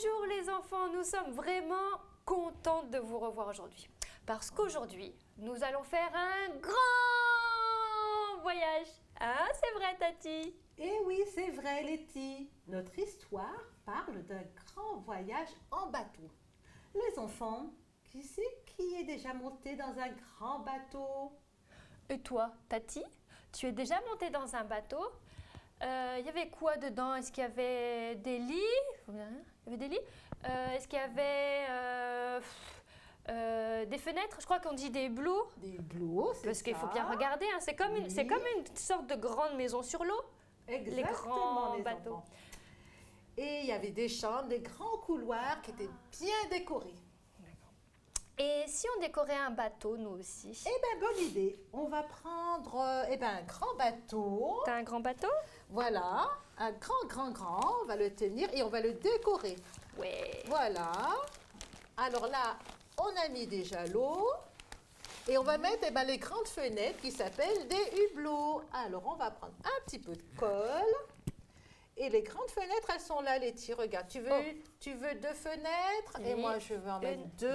Bonjour les enfants, nous sommes vraiment contentes de vous revoir aujourd'hui. Parce qu'aujourd'hui, nous allons faire un grand voyage. Hein, c'est vrai Tati? Eh oui, c'est vrai, Letty. Notre histoire parle d'un grand voyage en bateau. Les enfants, qui c'est qui est déjà monté dans un grand bateau? Et toi, Tati, tu es déjà montée dans un bateau? Il y avait quoi dedans? Est-ce qu'il y avait des lits? Il y avait des lits? Est-ce qu'il y avait des fenêtres? Je crois qu'on dit des bleaux. Des blots, c'est Parce qu'il faut ça. bien regarder, hein. C'est comme, Oui. c'est comme une sorte de grande maison sur l'eau. Exactement, grands les bateaux. enfants. Et il y avait des chambres, des grands couloirs qui étaient bien décorés. Et si on décorait un bateau, nous aussi? Eh bien, bonne idée. On va prendre un grand bateau. T'as un grand bateau? Voilà, un grand. On va le tenir et on va le décorer. Ouais. Voilà. Alors là, on a mis déjà l'eau. Et on va mettre les grandes fenêtres qui s'appellent des hublots. Alors, on va prendre un petit peu de colle. Et les grandes fenêtres, elles sont là, Letty. Regarde, tu veux 2 fenêtres et Oui. moi, je veux en mettre Une, 2.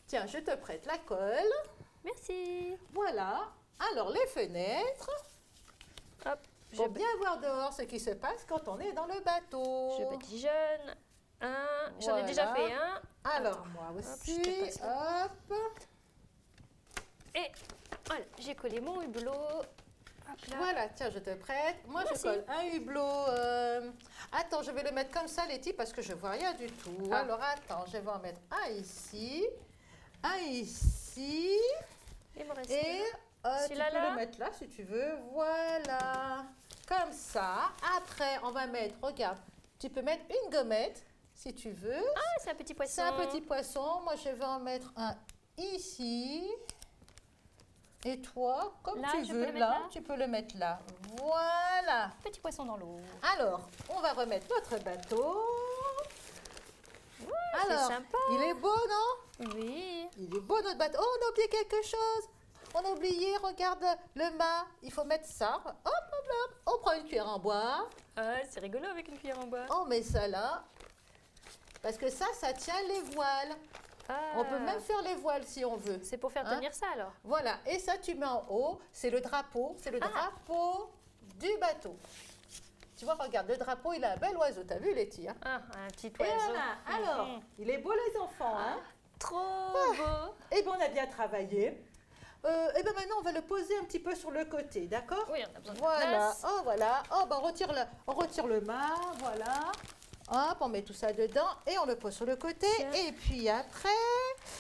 Tiens, je te prête la colle. Merci. Voilà. Alors, les fenêtres. Hop. Pour bien voir dehors ce qui se passe quand on est dans le bateau. Je badigeonne. Un. J'en ai Voilà. déjà fait un. Alors, Attends. moi Hop, aussi. je te passe là. Hop. Et voilà, j'ai collé mon hublot. Hop là. Voilà, tiens, je te prête. Moi, Merci. je colle un hublot. Attends, je vais le mettre comme ça, Letty, parce que je vois rien du tout. Ah. Alors, attends, je vais en mettre un ici, un ici. Il me reste Et tu celui-là, peux là le mettre là si tu veux. Voilà. Comme ça. Après, on va mettre, regarde, tu peux mettre une gommette si tu veux. Ah, c'est un petit poisson. C'est un petit poisson. Moi, je vais en mettre un ici. Et toi, comme Là, tu je peux veux, le mettre là, là tu peux le mettre là. Voilà. Petit poisson dans l'eau. Alors, on va remettre notre bateau. c'est Alors, sympa. il est beau, non? Oui. Il est beau, notre bateau. Oh, on a oublié quelque chose. On a oublié, regarde le mât. Il faut mettre ça. Hop, hop, hop. On prend une cuillère en bois. Ah, c'est rigolo avec une cuillère en bois. On met ça là. Parce que ça tient les voiles. Ah. On peut même faire les voiles si on veut. C'est pour faire Hein? tenir ça alors. Voilà, et ça tu mets en haut, c'est le drapeau, drapeau du bateau. Tu vois, regarde, le drapeau, il a un bel oiseau, t'as vu Letty, hein? Ah, un petit Et oiseau. voilà, alors, il est beau les enfants, hein? Trop beau. Eh bien, on a bien travaillé. Eh bien, maintenant, on va le poser un petit peu sur le côté, d'accord? Oui, on a besoin de Voilà, place. oh voilà, oh, bah, on retire le mât, voilà. Hop, on met tout ça dedans et on le pose sur le côté. Tiens. Et puis après,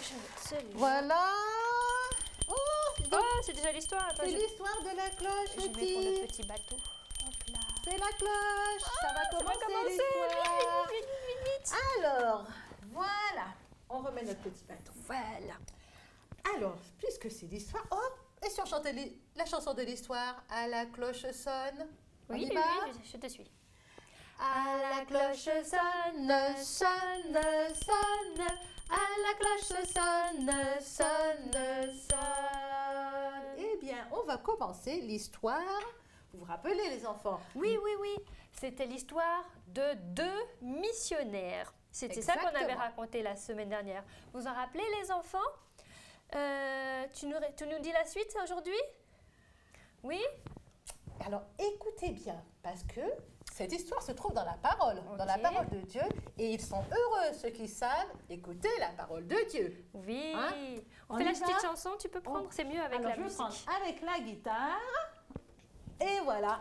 Je vais mettre celui-là. voilà. Oh, Oh, c'est déjà l'histoire. Attends, c'est je l'histoire de la cloche, je mets pour Letty. le petit bateau. Hop là. C'est la cloche. Ça va Ça va commencer commencer. l'histoire. Vite, vite, vite. Alors, voilà. On remet notre petit bateau. Voilà. Alors, puisque c'est l'histoire, oh, et si on chantait la chanson de l'histoire? À la cloche sonne. On Oui, y oui, va? oui, je te suis. À la cloche sonne, sonne, sonne. À la cloche sonne, sonne, sonne. Eh bien, on va commencer l'histoire. Vous vous rappelez, les enfants? Oui, oui, oui. C'était l'histoire de 2 missionnaires. C'était ça qu'on avait Exactement. raconté la semaine dernière. Vous en rappelez, les enfants? Tu nous dis la suite aujourd'hui? Oui? Alors, écoutez bien, parce que cette histoire se trouve dans la parole, dans la Ok. parole de Dieu, et ils sont heureux, ceux qui savent écouter la parole de Dieu. Oui. Hein? On On fait y la va? petite chanson, tu peux prendre, c'est mieux avec Alors, la je vais musique. prendre avec la guitare, et voilà.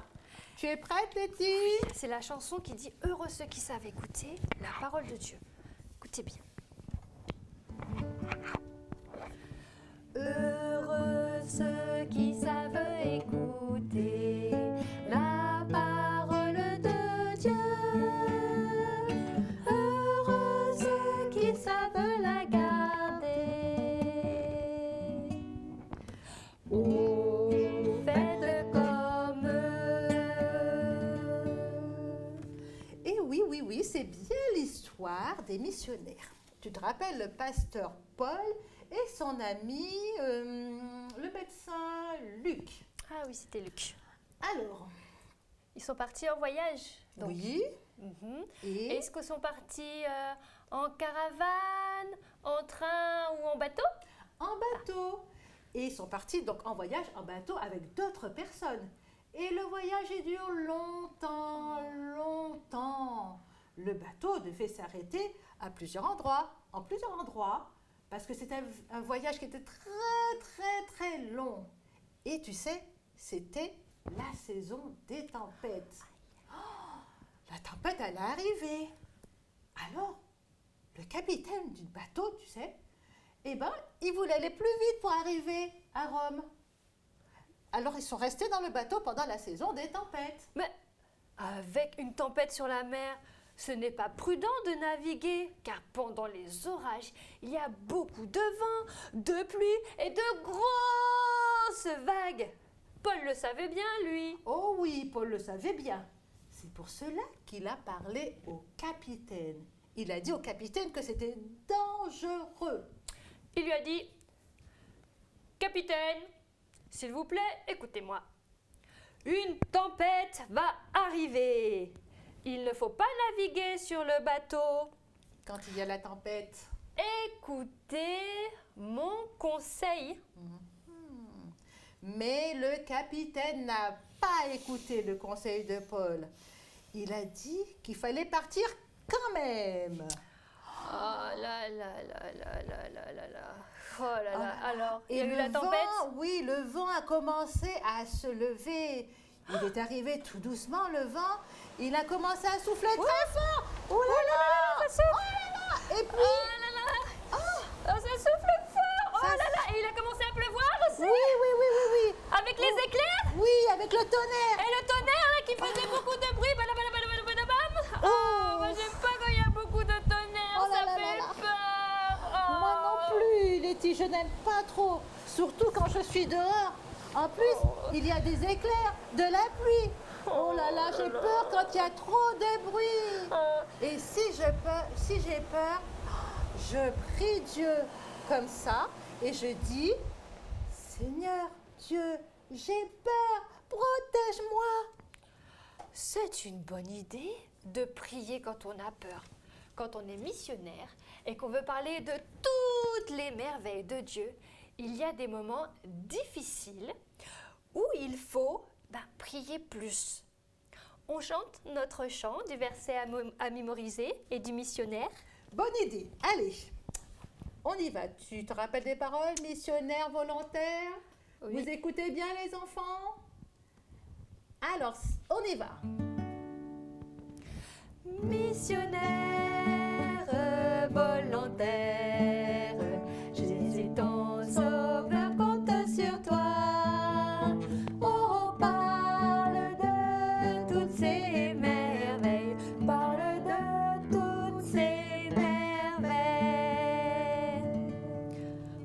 Tu es prête, Letty? C'est la chanson qui dit « Heureux ceux qui savent écouter la parole de Dieu ». Écoutez bien. Heureux ceux qui savent écouter la parole de Dieu. Heureux ceux qui savent la garder. Oh, faites comme eux. Et oui, c'est bien l'histoire des missionnaires. Tu te rappelles le pasteur Paul et son ami, le médecin Luc. Ah oui, c'était Luc. Alors, Ils sont partis en voyage. Donc. oui, Et Est-ce qu'ils sont partis en caravane, en train ou en bateau? en bateau. Et ils sont partis donc en voyage en bateau avec d'autres personnes. Et le voyage il dure longtemps, longtemps. Le bateau devait s'arrêter à plusieurs endroits, en plusieurs endroits, parce que c'était un voyage qui était très, très, très long. Et tu sais, c'était la saison des tempêtes. La tempête, elle est arrivée. Alors, le capitaine du bateau, tu sais, eh ben, il voulait aller plus vite pour arriver à Rome. Alors, ils sont restés dans le bateau pendant la saison des tempêtes. Mais avec une tempête sur la mer, ce n'est pas prudent de naviguer, car pendant les orages, il y a beaucoup de vent, de pluie et de grosses vagues. Paul le savait bien, lui. Oh oui, Paul le savait bien. C'est pour cela qu'il a parlé au capitaine. Il a dit au capitaine que c'était dangereux. Il lui a dit, Capitaine, s'il vous plaît, écoutez-moi. Une tempête va arriver. Il ne faut pas naviguer sur le bateau. Quand il y a la tempête. Écoutez mon conseil. Mais le capitaine n'a pas écouté le conseil de Paul. Il a dit qu'il fallait partir quand même. Oh là là là là là là là là. Oh là là. Ah, Alors, il y et a eu le la tempête. vent, oui, le vent a commencé à se lever. Il est arrivé tout doucement, le vent. Il a commencé à souffler très fort. Oh là là, ça souffle. oh là là. Et puis, Oh là là. Oh, ça souffle fort. Oh Ça là là. Et il a commencé à pleuvoir aussi. oui, oui, oui, oui, oui. Avec les éclairs. Oui, avec le tonnerre. Et le tonnerre là, qui faisait beaucoup de bruit. Badabadabadabadabam. Oh. Oh, moi j'aime pas quand il y a beaucoup de tonnerre. Oh là Ça là fait là là. peur. Oh. Moi non plus, Letty, je n'aime pas trop. Surtout quand je suis dehors. En plus, il y a des éclairs, de la pluie. Oh là là, j'ai peur quand il y a trop de bruit. Et si j'ai peur, je prie Dieu comme ça et je dis, Seigneur Dieu, j'ai peur, protège-moi. C'est une bonne idée de prier quand on a peur. Quand on est missionnaire et qu'on veut parler de toutes les merveilles de Dieu, il y a des moments difficiles où il faut prier plus. On chante notre chant du verset à mémoriser et du missionnaire. Bonne idée, allez, on y va. Tu te rappelles des paroles, missionnaire volontaire? Oui. Vous écoutez bien les enfants? Alors, on y va. Missionnaire volontaire, Jésus ton sauveur compte sur toi. Oh, parle de toutes ces merveilles, parle de toutes ces merveilles.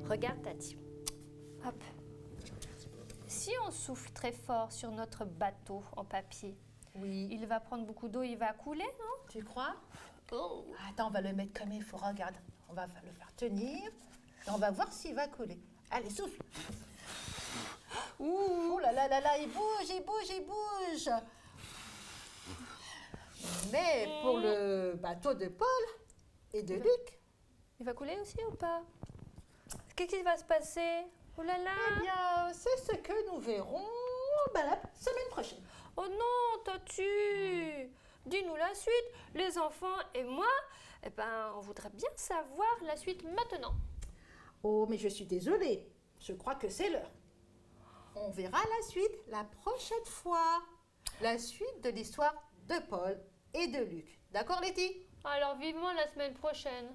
Regarde Tati. Hop. Si on souffle très fort sur notre bateau en papier, Oui. il va prendre beaucoup d'eau, il va couler, non? Tu crois? Oh. Attends, on va le mettre comme il faut. Regarde, on va le faire tenir et on va voir s'il va couler. Allez, souffle. Ouh là là là là, il bouge, il bouge, il bouge. Mais pour le bateau de Paul et de Luc, Il va couler aussi ou pas? Qu'est-ce qui va se passer? Oh là là! eh bien, c'est ce que nous verrons la semaine prochaine. Oh non, Tati! Dis-nous la suite. Les enfants et moi, on voudrait bien savoir la suite maintenant. Oh, mais je suis désolée. Je crois que c'est l'heure. On verra la suite la prochaine fois. La suite de l'histoire de Paul et de Luc. D'accord, Letty? Alors vivement la semaine prochaine.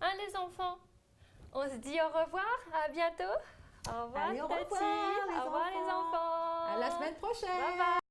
Hein, les enfants? On se dit au revoir, à bientôt. Au revoir, Allez, au Tati. revoir, les Au revoir, les enfants. enfants. À la semaine prochaine. Bye bye.